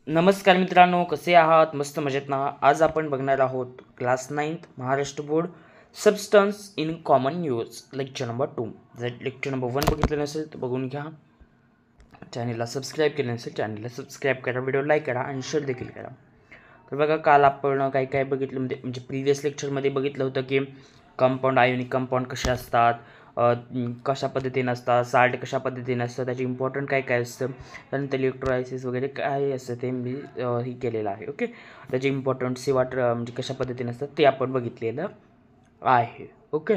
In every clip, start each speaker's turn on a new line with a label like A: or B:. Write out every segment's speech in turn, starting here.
A: नमस्कार मित्रांनो, कसे आहात? मस्त मजेत ना? आज आपण बघणार आहोत class 9th Maharashtra board substance in common use lecture number 2. जर लेक्चर नंबर 1 बघितलं नसेल तर बघून घ्या. चॅनलला सबस्क्राईब केलं नसेल चॅनलला सबस्क्राईब करा, व्हिडिओ लाईक करा आणि शेअर देखील करा. तर बघा, काल आपण काय बघितलं म्हणजे प्रिव्हियस लेक्चरमध्ये बघितलं होतं की कंपाऊंड, आयोनिक कंपाऊंड कसे असतात, कशा पद्धतीने असतात, साल्ट कशा पद्धतीने असतं, त्याचे इम्पॉर्टंट काय असतं, त्यानंतर इलेक्ट्रोलायसिस वगैरे काय असतं ते मी हे केलेलं आहे. ओके, त्याचे इम्पॉर्टंट सी वॉटर म्हणजे कशा पद्धतीने असतात ते आपण बघितलेलं आहे. ओके,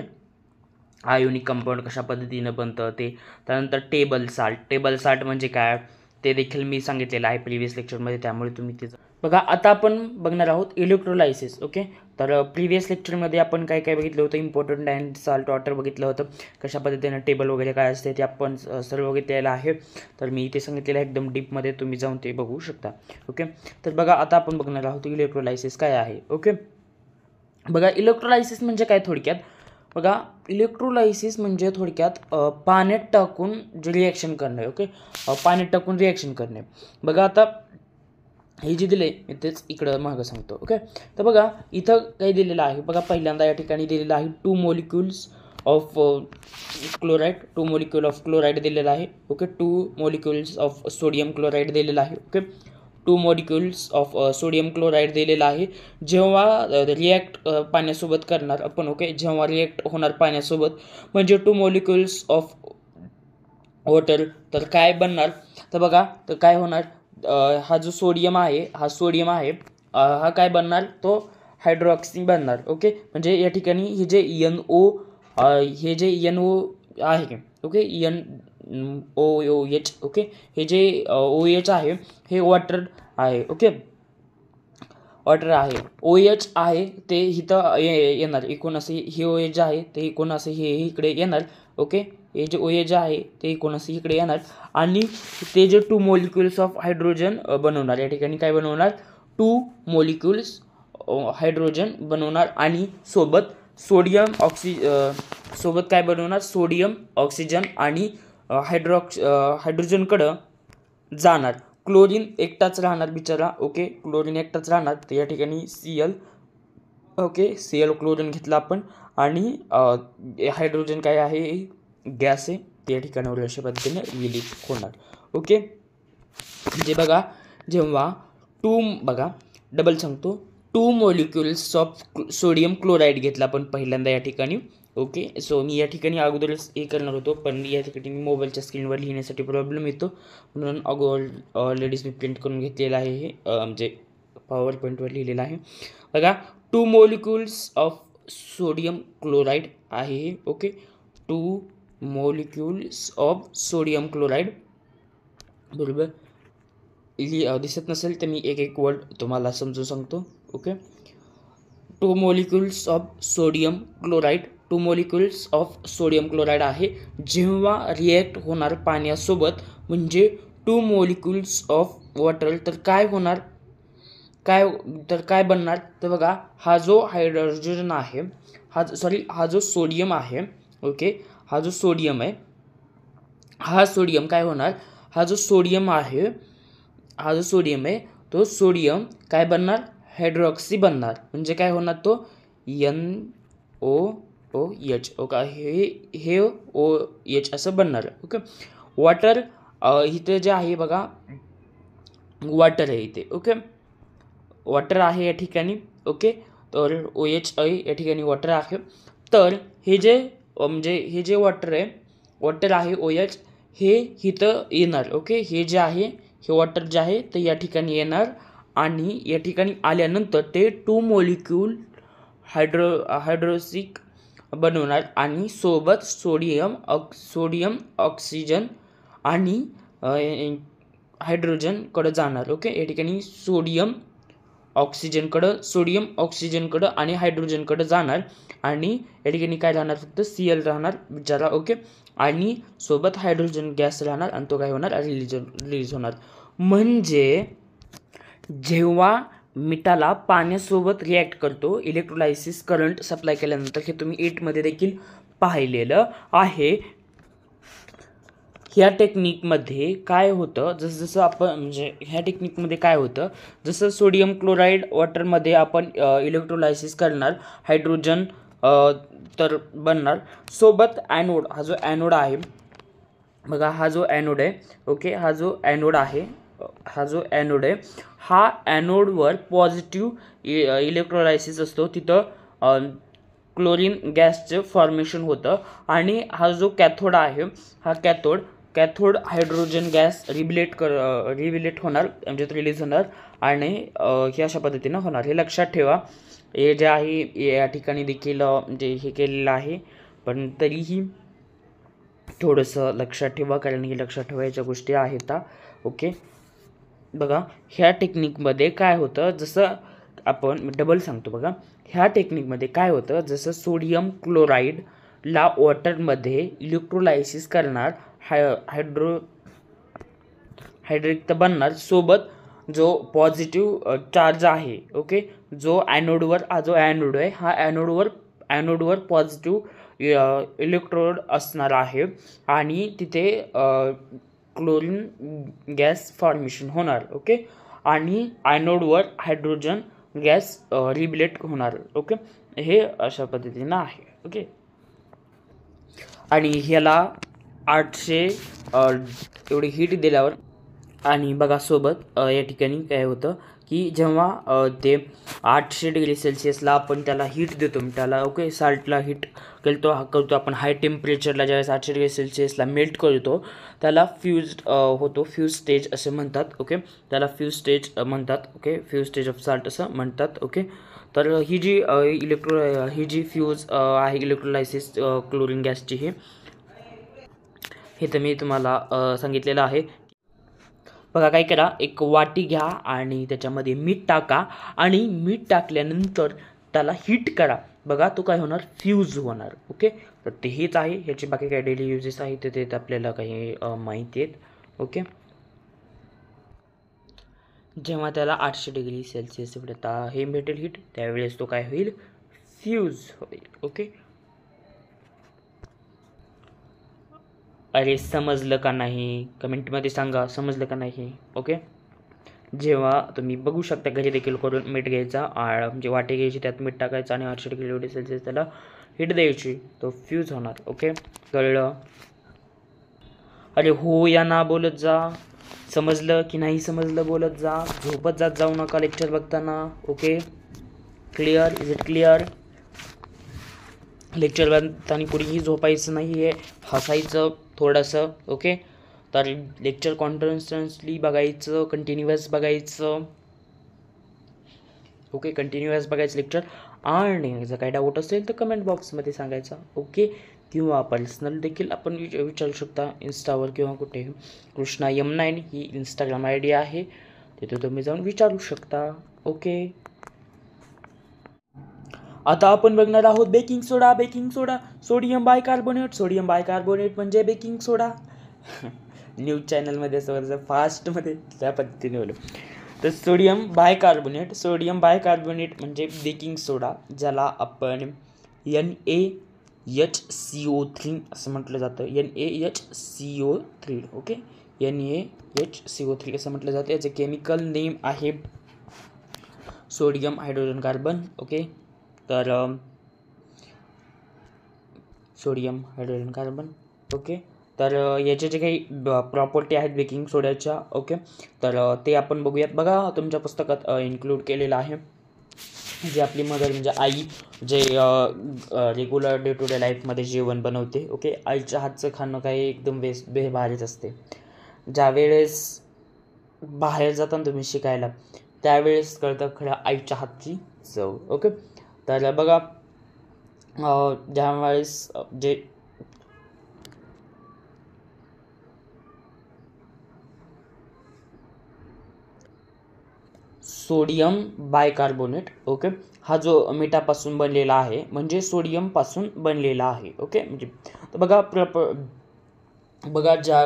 A: आयोनिक कंपाऊंड कशा पद्धतीनं बनतं ते, त्यानंतर टेबल साल्ट म्हणजे काय ते देखील मी सांगितलेलं आहे प्रिव्हियस लेक्चरमध्ये, त्यामुळे तुम्ही तिचं बघा. आता आपण बघणार आहोत इलेक्ट्रोलायसिस. ओके, तर प्रिव्हियस लेक्चरमध्ये आपण काय बघितलं होतं, इम्पॉर्टंट अँड साल्ट वॉटर बघितलं होतं, कशा पद्धतीनं टेबल वगैरे काय असते ते आपण सर्व बघितलेलं आहे. तर मी इथे सांगितलेलं आहे एकदम डीपमध्ये, तुम्ही जाऊन ते बघू शकता. ओके, तर बघा आता आपण बघणार आहोत इलेक्ट्रोलायसिस काय आहे. ओके, बघा इलेक्ट्रोलायसिस म्हणजे काय थोडक्यात. बघा, इलेक्ट्रोलायसिस म्हणजे थोडक्यात पाण्यात टाकून जे रिॲक्शन करणे. ओके, पाण्यात टाकून रिॲक्शन करणे. बघा आता हे जे दिले मी तेच इकडं मागं सांगतो. ओके, तर बघा इथं काही दिलेलं आहे. बघा पहिल्यांदा या ठिकाणी दिलेलं आहे 2 molecules of chloride, 2 molecule of chloride दिलेलं आहे. Okay, 2 molecules of sodium chloride दिलेलं आहे. Okay, 2 molecules of sodium chloride दिलेलं आहे. जेव्हा रिॲक्ट पाण्यासोबत करणार आपण, ओके, जेव्हा रिॲक्ट होणार पाण्यासोबत म्हणजे 2 molecules ऑफ वॉटर, तर काय बनणार, तर बघा तर काय होणार, हा जो सोडियम आहे हा काय बनणार, तो हायड्रॉक्सी बनणार. ओके, म्हणजे या ठिकाणी हे जे NO आहे, ओके, NOOH, ओके, हे जे OH आहे हे वॉटर आहे. ओके, वॉटर आहे, OH आहे ते इथं येणार, एकूण असे हे OH आहे ते एकूण असे हे इकडे येणार. ओके, हे जे OH आहे ते एकूण असे इकडे येणार आणि ते जे 2 molecules ऑफ हायड्रोजन बनवणार, या ठिकाणी काय बनवणार, 2 molecules हायड्रोजन बनवणार आणि सोबत सोबत काय बनवणार, सोडियम ऑक्सिजन आणि हायड्रोजनकडं जाणार. क्लोरीन एकटाच राहणार बिचारा. ओके, क्लोरीन एकटाच राहणार, तर या ठिकाणी Cl, ओके, Cl क्लोरीन घेतला आपण आणि हायड्रोजन काय आहे, गॅस आहे, त्या ठिकाणावर अशा पद्धतीने रिलीज होणार. ओके, म्हणजे बघा जेव्हा बघा डबल सांगतो, 2 molecules ऑफ सोडियम क्लोराईड घेतला आपण पहिल्यांदा या ठिकाणी. ओके, सो मी या ठिकाणी अगोदरच हे करणार होतो, पण या ठिकाणी मी मोबाईलच्या स्क्रीनवर लिहिण्यासाठी प्रॉब्लेम येतो, म्हणून ऑलरेडीच मी प्रिंट करून घेतलेलं आहे. हे म्हणजे पॉवर पॉईंटवर लिहिलेलं आहे. बघा 2 molecules ऑफ सोडियम क्लोराईड आहे. Okay, 2 molecules of sodium chloride, बरोबर. दिसत नसेल तर मी एक वर्ड तुम्हाला समजून सांगतो. Okay, 2 molecules of sodium chloride, 2 molecules of sodium chloride आहे. जेव्हा रिॲक्ट होणार पाण्यासोबत म्हणजे 2 molecules ऑफ वॉटर, तर काय होणार, काय बनणार, तर बघा हा जो हायड्रोजन आहे, हा जो सोडियम आहे, ओके, हा जो सोडियम आहे, हा सोडियम काय होणार, हा जो सोडियम आहे तो सोडियम काय बनणार, हायड्रॉक्सी बनणार. म्हणजे काय होणार, तो NOOH, ओके, हे OH असं बनणार. ओके, वॉटर इथे जे आहे बघा, वॉटर आहे इथे. ओके, वॉटर आहे या ठिकाणी. ओके, तर OH आहे या ठिकाणी, वॉटर आहे. तर हे जे वॉटर आहे OH, हे इथं येणार. ओके, हे जे आहे हे वॉटर जे आहे ते या ठिकाणी येणार आणि या ठिकाणी आल्यानंतर ते 2 molecule हायड्रोसिक बनवणार आणि सोबत सोडियम ऑक्सिजन आणि हायड्रोजनकडं जाणार. ओके, या ठिकाणी सोडियम ऑक्सिजनकडं आणि हायड्रोजनकडं जाणार आणि या ठिकाणी काय राहणार, फक्त Cl राहणार बिचारा. ओके, आणि सोबत हायड्रोजन गॅस राहणार आणि तो काय होणार, रिलीज होणार. म्हणजे जेव्हा मिठाला पाण्यासोबत रिॲक्ट करतो, इलेक्ट्रोलायसिस करंट सप्लाय केल्यानंतर, हे तुम्ही 8मध्ये देखील पाहिलेलं आहे. ह्या टेक्निकमध्ये काय होतं, जसं जसं आपण म्हणजे ह्या टेक्निकमध्ये काय होतं, जसं सोडियम क्लोराईड वॉटरमध्ये आपण इलेक्ट्रोलायसिस करणार, हायड्रोजन तर बनणार, सोबत ॲनोड, हा जो ॲनोड आहे बघा, हा जो ॲनोड आहे ओके, हा जो ॲनोड आहे, हा जो ॲनोड आहे, हा ॲनोडवर पॉझिटिव्ह इलेक्ट्रोलायसिस असतो, तिथं क्लोरीन गॅसचं फॉर्मेशन होतं, आणि हा जो कॅथोड आहे, हा कॅथोड हायड्रोजन गॅस रिबिलेट होणार, म्हणजे रिलीज होणार, आणि हे अशा पद्धतीनं होणार. हे लक्षात ठेवा. हे जे आहे या ठिकाणी देखील म्हणजे हे केलेलं आहे, पण तरीही थोडंसं लक्षात ठेवा, कारण हे लक्षात ठेवायच्या गोष्टी आहेत. ओके, बघा ह्या टेक्निकमध्ये काय होतं, जसं आपण डबल सांगतो बघा, ह्या टेक्निकमध्ये काय होतं, जसं सोडियम क्लोराईडला वॉटरमध्ये इलेक्ट्रोलायसिस करणार, हायड्रिक तर बनणार, सोबत जो पॉझिटिव्ह चार्ज आहे ओके, जो ॲनोडवर, हा जो ॲनोड आहे, हा ॲनोडवर पॉझिटिव्ह इलेक्ट्रोड असणार आहे, आणि तिथे क्लोरीन गॅस फॉर्मेशन होणार ओके, आणि ॲनोडवर हायड्रोजन गॅस रिबिलेट होणार ओके. हे अशा पद्धतीनं आहे ओके. आणि ह्याला 800 एवढी हीट दिल्यावर, आणि बघा सोबत या ठिकाणी काय होतं की जेव्हा ते 800 डिग्री सेल्सिअसला आपण त्याला हीट देतो, त्याला ओके साल्टला हीट करतो आपण हाय टेम्परेचरला, ज्यावेळेस 800 डिग्री सेल्सिअसला मेल्ट करतो, त्याला फ्यूज स्टेज असे म्हणतात ओके, त्याला फ्यूज स्टेज म्हणतात okay, fuse stage of salt असं म्हणतात ओके. तर ही जी फ्यूज आहे इलेक्ट्रोलायसिस क्लोरीन गॅसची, हे तर मी तुम्हाला सांगितलेलं आहे. बघा काय करा, एक वाटी घ्या आणि त्याच्यामध्ये मीठ टाका, आणि मीठ टाकल्यानंतर त्याला हीट करा, बघा तो काय होणार, फ्यूज होणार ओके. तर ते हेच आहे, ह्याचे बाकी काय डेली युजेस आहेत ते आपल्याला काही माहिती आहेत ओके. जेव्हा त्याला 800 डिग्री सेल्सिअस हे भेटेल हीट, त्यावेळेस तो काय होईल, फ्यूज होईल ओके. अरे समजलं का नाही, कमेंटमध्ये सांगा समजलं का नाही ओके. जेव्हा तुम्ही बघू शकता, घरी देखील करून मीठ घ्यायचा, म्हणजे वाटी घ्यायची, त्यात मीठ टाकायचं, आणि 800 डिग्री सेल्सिअस त्याला हीट द्यायची, तो फ्यूज होणार ओके. कळलं? अरे हो या ना बोलत जा, समजलं की नाही समजलं बोलत जा, झोपत जाऊ नका लेक्चर बघताना okay. Clear? Is it clear? Lecture बघताना कुणीही झोपायचं नाही आहे, हसायचं थोडंसं ओके. तर लेक्चर कॉन्टिन्युअसली बघायचं, कंटिन्युअस बघायचं ओके, कंटिन्युअस बघायचं लेक्चर. आणि जर काही डाऊट असेल तर कमेंट बॉक्समध्ये सांगायचा ओके, किंवा पर्सनल देखील आपण विचारू शकता इंस्टावर किंवा कुठे. कृष्णा M9 ही इंस्टाग्राम ID आहे, तिथे तुम्ही जाऊन विचारू शकता ओके. आता आपण बघणार आहोत बेकिंग सोडा, सोडियम बायकार्बोनेट म्हणजे बेकिंग सोडा. न्यूज चॅनलमध्ये असं फास्टमध्ये त्या पद्धतीने बोलू. तर सोडियम बायकार्बोनेट म्हणजे बेकिंग सोडा, ज्याला आपण NaHCO3 असं म्हटलं जातं, NaHCO3 ओके, NaHCO3 असं म्हटलं जातं. याचे केमिकल नेम आहे सोडियम हायड्रोजन कार्बन ओके. तर सोडियम हायड्रोजन कार्बन ओके. तर याचे जे काही प्रॉपर्टी आहेत बेकिंग सोड्याच्या ओके, तर ते आपण बघूयात. बघा तुमच्या पुस्तकात इन्क्लूड केलेलं आहे, जे आपली मदर म्हणजे आई जे रेग्युलर डे टू डे लाईफमध्ये जेवण बनवते ओके. आईच्या हातचं खाणं काही एकदम भारीच असते. ज्यावेळेस बाहेर जाताना तुम्ही शिकायला, त्यावेळेस कळतं खरं आईच्या हातची चव ओके. तर बघा ज्यावेळेस जे सोडियम बायकार्बोनेट ओके, हा जो मिठापासून बनलेला आहे, म्हणजे सोडियमपासून बनलेला आहे ओके. म्हणजे तर बघा ज्या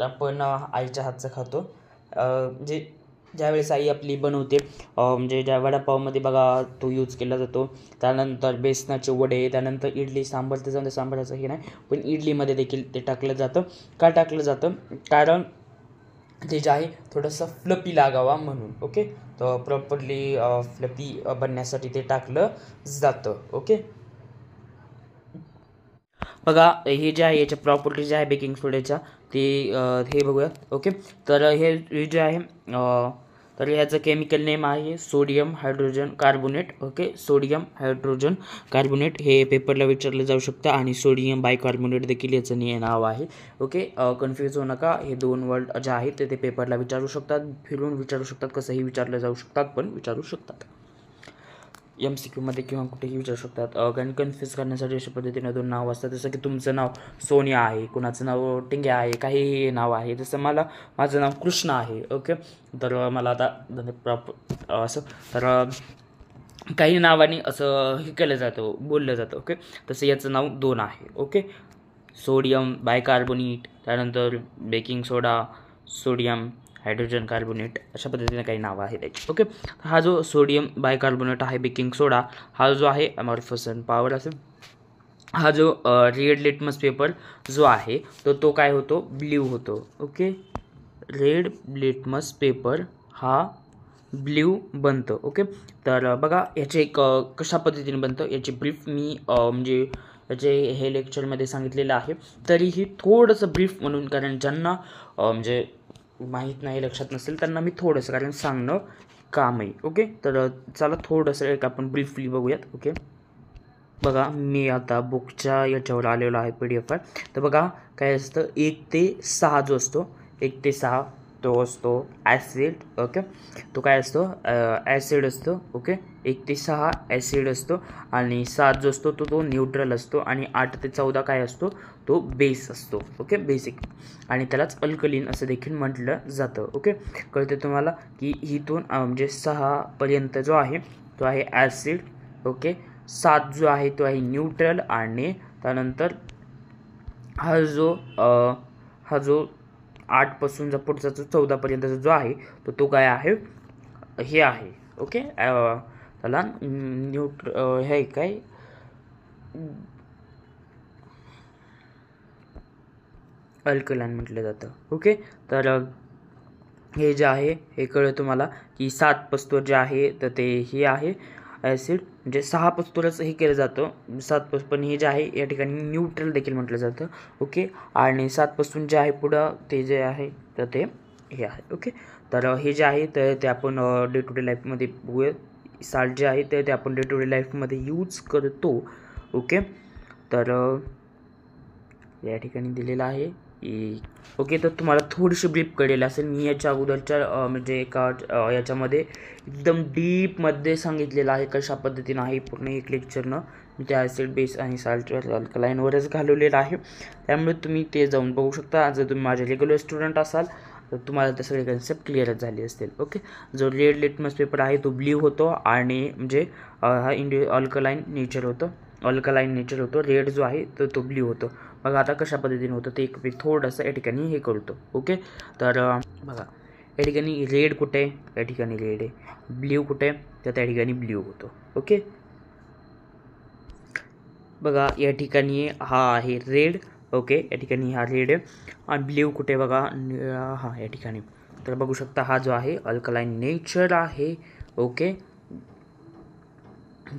A: आपण आईच्या हातचं खातो, म्हणजे ज्यावेळेस आई आपली बनवते म्हणजे ज्या वडापावमध्ये बघा तो यूज केला जातो. त्यानंतर बेसनाचे वडे, त्यानंतर इडली सांबार, त्याच्यामध्ये सांबाराचं हे नाही पण इडलीमध्ये देखील ते टाकलं जातं. का टाकलं जातं? कारण ते जे आहे थोडंसं फ्लपी लागावा म्हणून. ओके, तर प्रॉपरली फ्लपी बनण्यासाठी ते टाकलं जातं. ओके, बघा हे जे आहे याच्या प्रॉपर्टी जे आहे बेकिंग सोड्याच्या ते हे बघूयात. ओके, तर हे जे आहे तर ह्याचं केमिकल नेम आहे sodium hydrogen carbonate. Okay, sodium hydrogen carbonate हे पेपरला विचारलं जाऊ शकतं आणि सोडियम बायकार्बोनेट देखील याचं नाव आहे. ओके, कन्फ्यूज होऊ नका. हे 2 वर्ड जे आहेत ते पेपरला विचारू शकतात, फिरून विचारू शकतात, कसंही विचारलं जाऊ शकतात, पण विचारू शकतात. MCQ मध्ये किंवा कुठेही विचारू शकतात. कारण कन्फ्यूज करण्यासाठी अशा पद्धतीने 2 नाव असतात. जसं की तुमचं नाव सोनिया आहे, कुणाचं नाव टिंग्या आहे, काहीही नाव आहे. जसं माझं नाव कृष्ण आहे. ओके, तर मला आता असं तर काही नावाने असं हे केलं जातं, बोललं जातं. ओके, तसं याचं नाव 2 आहे. ओके, सोडियम बायकार्बोनेट, त्यानंतर बेकिंग सोडा, सोडियम हायड्रोजन कार्बोनेट, अशा पद्धतीने काही नावं आहेत त्याची. ओके, हा जो सोडियम बायकार्बोनेट आहे बेकिंग सोडा, हा जो आहे अमॉर्फस पॉवर असेल. हा जो रेड लिटमस पेपर जो आहे तो काय होतो? ब्ल्यू होतो. ओके, रेड लिटमस पेपर हा ब्ल्यू बनतं. ओके, तर बघा याचे एक कशा पद्धतीने बनतं याची ब्रीफ मी म्हणजे याचे हे लेक्चरमध्ये सांगितलेलं आहे. तरीही थोडंसं ब्रीफ म्हणून, कारण ज्यांना म्हणजे माहीत नाही, लक्षात नसेल, त्यांना मी थोडंसं कारण सांगणं काम आहे. ओके, तर चला थोडंसं एक आपण ब्रीफली बघूयात. ओके, बघा मी आता बुकच्या याच्यावर आलेलो आहे PDF वर. तर बघा काय असतं, 1 ते 6 जो असतो, 1 ते 6 तो असतो ॲसिड. ओके, तो काय असतो? ॲसिड असतो. ओके, 1 ते 6 ॲसिड असतो आणि 7 जो असतो तो न्यूट्रल असतो आणि 8 ते 14 काय असतो? तो बेस असतो. ओके, बेसिक, आणि त्यालाच अल्कलीन असं देखील म्हटलं जातं. ओके, कळते तुम्हाला की इथून म्हणजे 6 पर्यंत जो आहे तो आहे ॲसिड. ओके, 7 जो आहे तो आहे न्यूट्रल आणि त्यानंतर हा जो 8 पासून पुढचा जो 14 पर्यंतचा जो आहे तो काय आहे? हे आहे. ओके, त्याला हे काय अल्कलाइन म्हटलं जातं. ओके, तर हे जे आहे हे कळलं तुम्हाला की 7 पस्तूर जे आहे तर ते हे आहे ॲसिड, म्हणजे 6 पस्तूरच हे केलं जातं 7 पण हे जे आहे या ठिकाणी न्यूट्रल देखील म्हटलं जातं. ओके, आणि 7 पासून जे आहे पुढं ते जे आहे तर ते हे आहे. ओके, तर हे जे आहे तर ते आपण डे टू डे लाईफमध्ये बघूया. साल्ट जे आहे ते आपण डे टू डे लाईफमध्ये यूज करतो. ओके, तर या ठिकाणी दिलेलं आहे. ओके, तर तुम्हाला थोडीशी ब्रीफ कळलेली असेल. मी याच्या अगोदरच्या म्हणजे एका याच्यामध्ये एकदम डीपमध्ये सांगितलेलं आहे कशा पद्धतीनं आहे. पूर्ण एक लेक्चरनं मी त्या ॲसिड बेस आणि साल्ट अल्कलाईनवरच घालवलेलं आहे. त्यामुळे तुम्ही ते जाऊन बघू शकता. जर तुम्ही माझे रेग्युलर स्टुडंट असाल तर तुम्हाला ते सगळे कन्सेप्ट क्लिअरच झाले असतील. ओके, जो रेड लिटमस पेपर आहे तो ब्ल्यू होतो आणि म्हणजे हा अल्कलाईन नेचर होतो. रेड जो आहे तो ब्ल्यू होतो. बघा आता कशा पद्धतीने होतं ते मी थोडंसं या ठिकाणी हे करतो. ओके, तर बघा या ठिकाणी रेड कुठे आहे? या ठिकाणी रेड आहे. ब्ल्यू कुठे आहे? तर त्या ठिकाणी ब्ल्यू होतो. ओके, बघा या ठिकाणी हा आहे रेड. ओके, या ठिकाणी हा रेड आहे आणि ब्ल्यू कुठे बघा? हा या ठिकाणी. तर बघू शकता हा जो आहे अल्कलाईन नेचर आहे. ओके,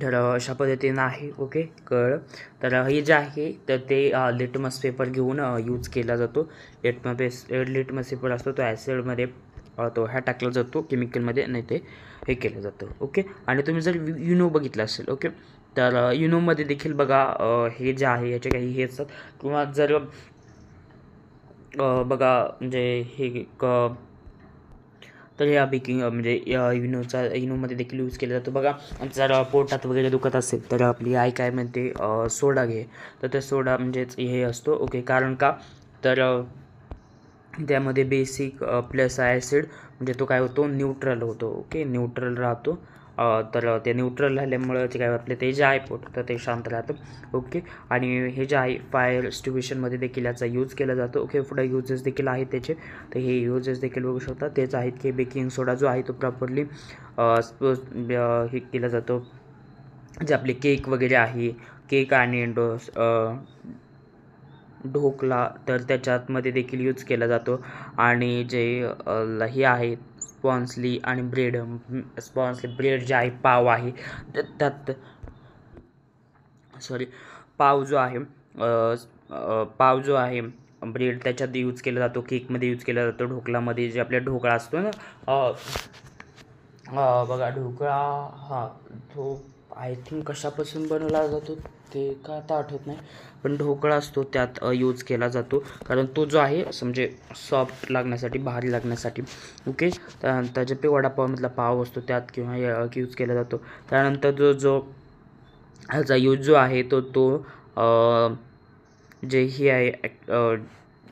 A: तर अशा पद्धतीनं आहे. ओके, कळलं. तर हे जे आहे तर ते लिटमस पेपर घेऊन यूज केला जातो. लिटमस पेपर असतो तो ॲसिडमध्ये तो ह्या टाकला जातो केमिकलमध्ये, नाही ते हे केलं जातं. ओके, आणि तुम्ही जर युनो बघितलं असेल. ओके, तर युनोमध्ये देखील बघा हे जे आहे याचे काही हे असतात, किंवा जर बघा म्हणजे हे तर ह्या बेकिंग म्हणजे इनोमध्ये देखील यूज केला जातो. बघा जर पोटात वगैरे दुखत असेल तर आपली आई काय म्हणते सोडा घे, तर ते सोडा म्हणजेच हे असतो. ओके, कारण का? तर त्यामध्ये बेसिक प्लस ॲसिड म्हणजे तो काय होतो? न्यूट्रल होतो. ओके, न्यूट्रल राहतो तर ते न्यूट्रल झाल्यामुळं जे काय आपले ते जे आहे पोट तर ते शांत राहतं. ओके. आणि हे जे आहे फायर एक्स्टिंग्विशनमध्ये देखील याचा यूज केला जातो. ओके. पुढे यूजेस देखील आहेत त्याचे, तर हे यूजेस देखील बघू शकता. तेच आहेत की बेकिंग सोडा जो आहे तो प्रॉपरली हे केला जातो. जे आपले केक वगैरे आहे, केक आणि ढोकला तर त्याच्यातमध्ये देखील यूज केला जातो. आणि जे हे आहे स्पॉन्सली आणि स्पॉन्सली ब्रेड जे आहे पाव आहे त्यात पाव जो आहे ब्रेड त्याच्यात यूज केला जातो, केकमध्ये यूज केला जातो, ढोकळामध्ये जे आपला ढोकळा असतो ना बघा ढोकळा तो आय थिंक कशापासून बनवला जातो ते का आता आठवत नाही, पण ढोकळा असतो त्यात यूज केला जातो, कारण तो जो आहे म्हणजे सॉफ्ट लागण्यासाठी, भारी लागण्यासाठी. ओके. त्यानंतर जे वडापावमधला पाव असतो त्यात किंवा यूज केला जातो. त्यानंतर जो ह्याचा यूज जो आहे तो जे ही आहे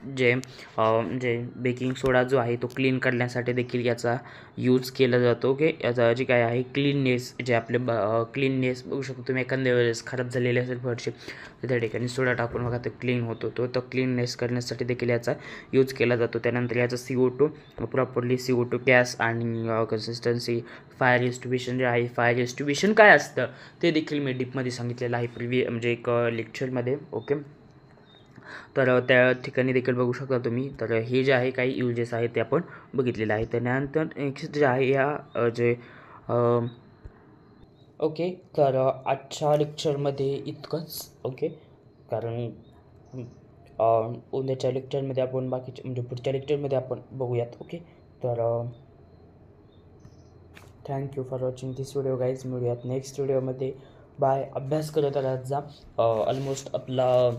A: जे बेकिंग सोडा जो आहे तो क्लीन करण्यासाठी देखील याचा यूज केला जातो. ओके. याचा जे काय आहे क्लीननेस, जे आपले क्लीननेस बघू शकतो तुम्ही, एखाद्या वेळेस खराब झालेली असेल फरशी तर त्या ठिकाणी सोडा टाकून बघा तो क्लीन होतो. तो क्लीननेस करण्यासाठी देखील याचा यूज केला जातो. त्यानंतर याचा CO2 प्रॉपरली CO2 गॅस आणि कन्सिस्टन्सी फायर एक्स्टिंग्विशन जे आहे, फायर एक्स्टिंग्विशन काय असतं ते देखील मी डीपमध्ये सांगितलेलं आहे म्हणजे एक लेक्चरमध्ये. ओके. तर त्या ठिकाणी देखील बघू शकता तुम्ही. तर हे जे आहे काही यूजेस आहेत ते आपण बघितलेलं आहे. त्यानंतर नेक्स्ट जे आहे या जे ओके. तर आजच्या लेक्चरमध्ये इतकंच. ओके. कारण उद्याच्या लेक्चरमध्ये आपण बाकीचे म्हणजे पुढच्या लेक्चरमध्ये आपण बघूयात. ओके. तर thank you for watching this video guys. मिळूयात नेक्स्ट व्हिडिओमध्ये. बाय. अभ्यास करत राहत जा. ऑलमोस्ट आपला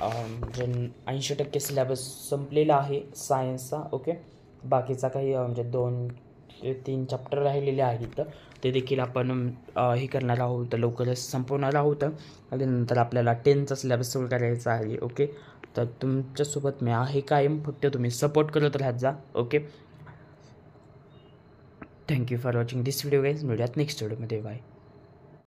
A: म्हणजे 80% सिलेबस संपलेला आहे सायन्सचा. ओके. बाकीचा काही म्हणजे 2-3 चॅप्टर राहिलेले आहेत ते देखील आपण हे करणार आहोत, लवकरच संपवणार आहोत. आणि नंतर आपल्याला 10चा सिलेबस सुरू करायचा आहे. ओके. तर तुमच्यासोबत मी आहे कायम, फक्त तुम्ही सपोर्ट करत राहत जा. Okay. Thank you for watching this video guys. मिळूयात नेक्स्ट व्हिडिओमध्ये. बाय.